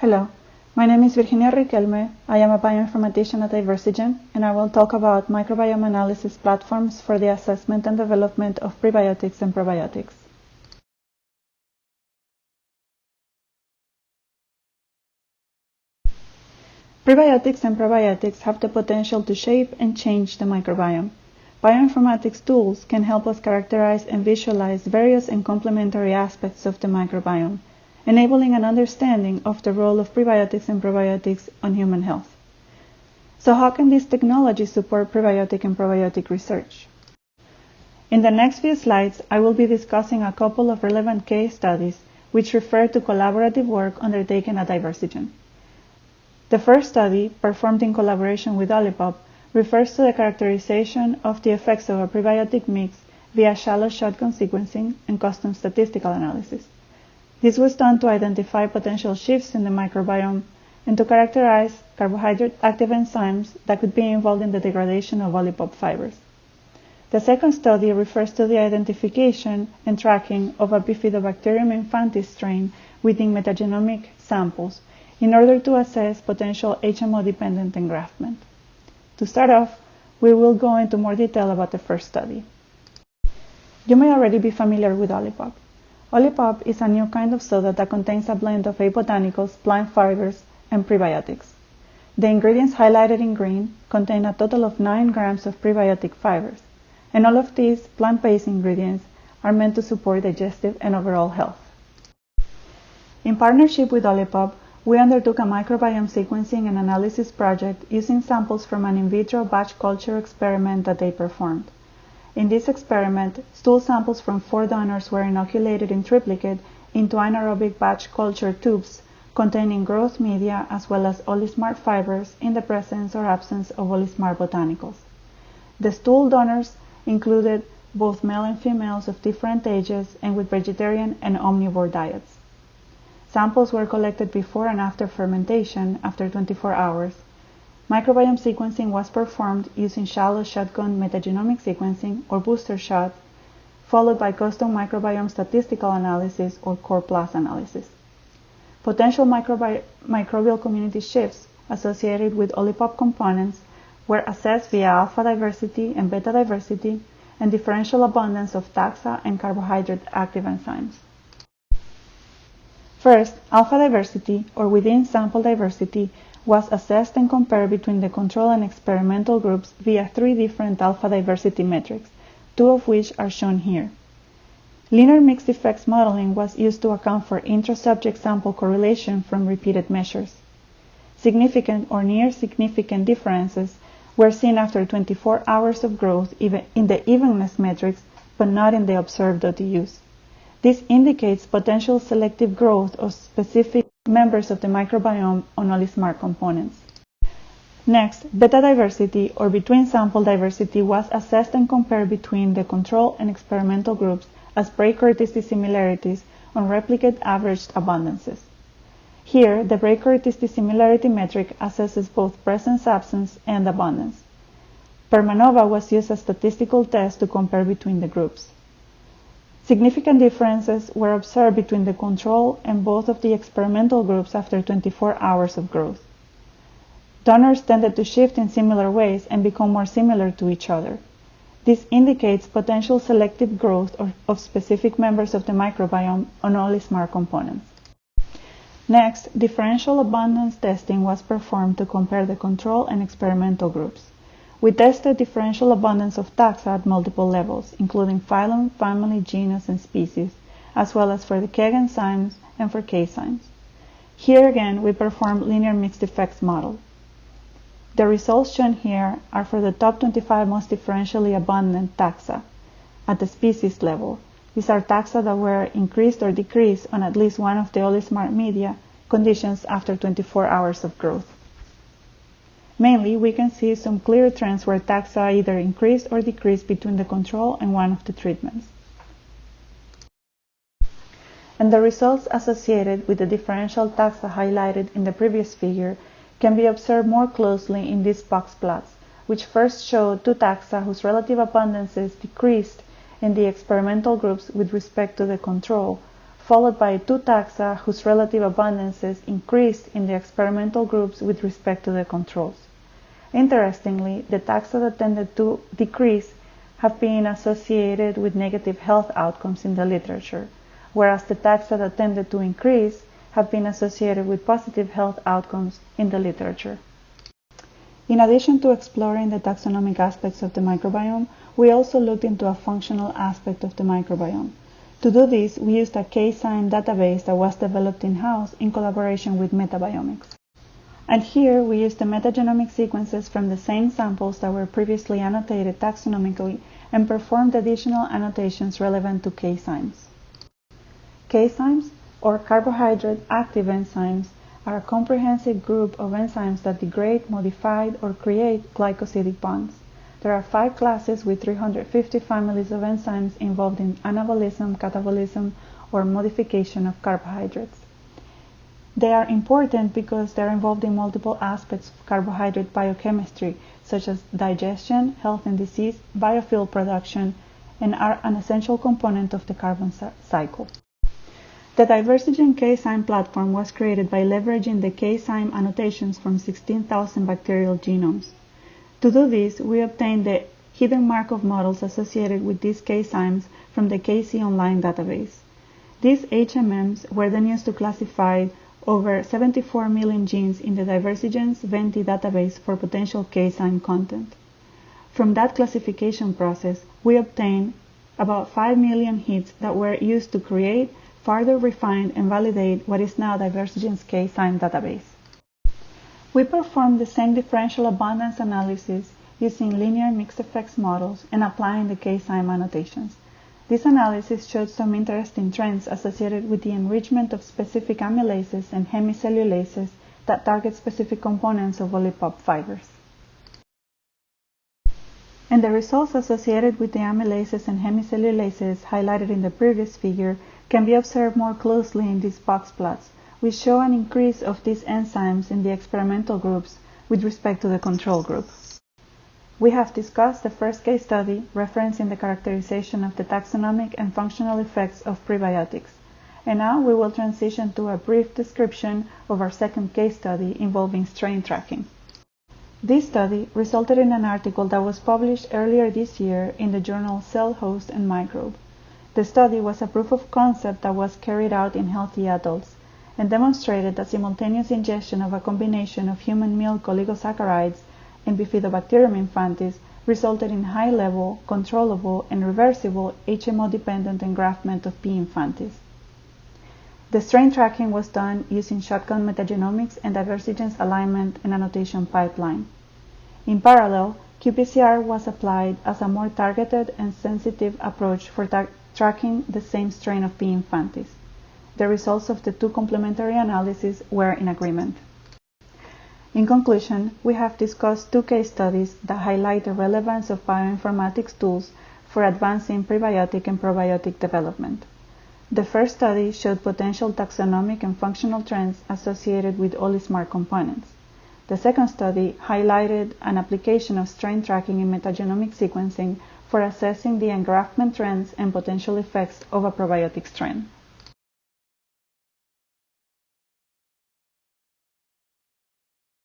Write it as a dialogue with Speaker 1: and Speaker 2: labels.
Speaker 1: Hello, my name is Virginia Riquelme. I am a bioinformatician at Diversigen, and I will talk about microbiome analysis platforms for the assessment and development of prebiotics and probiotics. Prebiotics and probiotics have the potential to shape and change the microbiome. Bioinformatics tools can help us characterize and visualize various and complementary aspects of the microbiome, enabling an understanding of the role of prebiotics and probiotics on human health. So how can this technology support prebiotic and probiotic research? In the next few slides, I will be discussing a couple of relevant case studies which refer to collaborative work undertaken at Diversigen. The first study, performed in collaboration with OLIPOP, refers to the characterization of the effects of a prebiotic mix via shallow shotgun sequencing and custom statistical analysis. This was done to identify potential shifts in the microbiome and to characterize carbohydrate active enzymes that could be involved in the degradation of OLIPOP fibers. The second study refers to the identification and tracking of a Bifidobacterium infantis strain within metagenomic samples in order to assess potential HMO-dependent engraftment. To start off, we will go into more detail about the first study. You may already be familiar with OLIPOP. OLIPOP is a new kind of soda that contains a blend of botanicals, plant fibers, and prebiotics. The ingredients highlighted in green contain a total of 9 grams of prebiotic fibers, and all of these plant-based ingredients are meant to support digestive and overall health. In partnership with OLIPOP, we undertook a microbiome sequencing and analysis project using samples from an in vitro batch culture experiment that they performed. In this experiment, stool samples from 4 donors were inoculated in triplicate into anaerobic batch culture tubes containing growth media as well as OLISMART fibers in the presence or absence of OLISMART botanicals. The stool donors included both male and females of different ages and with vegetarian and omnivore diets. Samples were collected before and after fermentation after 24 hours. Microbiome sequencing was performed using shallow shotgun metagenomic sequencing or booster shot, followed by custom microbiome statistical analysis or core plus analysis. Potential microbial community shifts associated with OLIPOP components were assessed via alpha diversity and beta diversity and differential abundance of taxa and carbohydrate active enzymes. First, alpha diversity, or within sample diversity, was assessed and compared between the control and experimental groups via 3 different alpha diversity metrics, 2 of which are shown here. Linear mixed effects modeling was used to account for intra-subject sample correlation from repeated measures. Significant or near significant differences were seen after 24 hours of growth in the evenness metrics, but not in the observed OTUs. This indicates potential selective growth of specific members of the microbiome on OLISMART components. Next, beta diversity, or between sample diversity, was assessed and compared between the control and experimental groups as Bray-Curtis dissimilarities on replicate averaged abundances. Here, the Bray-Curtis dissimilarity metric assesses both presence-absence and abundance. Permanova was used as a statistical test to compare between the groups. Significant differences were observed between the control and both of the experimental groups after 24 hours of growth. Donors tended to shift in similar ways and become more similar to each other. This indicates potential selective growth of specific members of the microbiome on OLISMART components. Next, differential abundance testing was performed to compare the control and experimental groups. We tested differential abundance of taxa at multiple levels, including phylum, family, genus, and species, as well as for the CAZymes and for CAZymes. Here again, we performed linear mixed effects model. The results shown here are for the top 25 most differentially abundant taxa at the species level. These are taxa that were increased or decreased on at least one of the OLISMART media conditions after 24 hours of growth. Mainly, we can see some clear trends where taxa either increased or decreased between the control and one of the treatments. And the results associated with the differential taxa highlighted in the previous figure can be observed more closely in these box plots, which first show 2 taxa whose relative abundances decreased in the experimental groups with respect to the control, followed by 2 taxa whose relative abundances increased in the experimental groups with respect to the controls. Interestingly, the taxa that tended to decrease have been associated with negative health outcomes in the literature, whereas the taxa that tended to increase have been associated with positive health outcomes in the literature. In addition to exploring the taxonomic aspects of the microbiome, we also looked into a functional aspect of the microbiome. To do this, we used a CAZyme database that was developed in-house in collaboration with Metabiomics. And here we used the metagenomic sequences from the same samples that were previously annotated taxonomically and performed additional annotations relevant to CAZymes. CAZymes, or carbohydrate active enzymes, are a comprehensive group of enzymes that degrade, modify, or create glycosidic bonds. There are 5 classes with 350 families of enzymes involved in anabolism, catabolism, or modification of carbohydrates. They are important because they are involved in multiple aspects of carbohydrate biochemistry, such as digestion, health and disease, biofuel production, and are an essential component of the carbon cycle. The Diversigen CAZyme platform was created by leveraging the CAZyme annotations from 16,000 bacterial genomes. To do this, we obtained the hidden Markov models associated with these CAZymes from the KC Online database. These HMMs were then used to classify over 74 million genes in the Diversigen's Venti database for potential CAZyme content. From that classification process, we obtained about 5 million hits that were used to create, further refine, and validate what is now Diversigen's CAZyme database. We performed the same differential abundance analysis using linear mixed effects models and applying the CAZyme annotations. This analysis showed some interesting trends associated with the enrichment of specific amylases and hemicellulases that target specific components of OLIPOP fibers. And the results associated with the amylases and hemicellulases highlighted in the previous figure can be observed more closely in these box plots, which show an increase of these enzymes in the experimental groups with respect to the control group. We have discussed the first case study referencing the characterization of the taxonomic and functional effects of prebiotics, and now we will transition to a brief description of our second case study involving strain tracking. This study resulted in an article that was published earlier this year in the journal Cell, Host, and Microbe. The study was a proof of concept that was carried out in healthy adults and demonstrated that simultaneous ingestion of a combination of human milk oligosaccharides and Bifidobacterium infantis resulted in high-level, controllable, and reversible HMO-dependent engraftment of P. infantis. The strain tracking was done using shotgun metagenomics and Diversigen's alignment and annotation pipeline. In parallel, qPCR was applied as a more targeted and sensitive approach for tracking the same strain of P. infantis. The results of the 2 complementary analyses were in agreement. In conclusion, we have discussed 2 case studies that highlight the relevance of bioinformatics tools for advancing prebiotic and probiotic development. The first study showed potential taxonomic and functional trends associated with OLISMART components. The second study highlighted an application of strain tracking in metagenomic sequencing for assessing the engraftment trends and potential effects of a probiotic strain.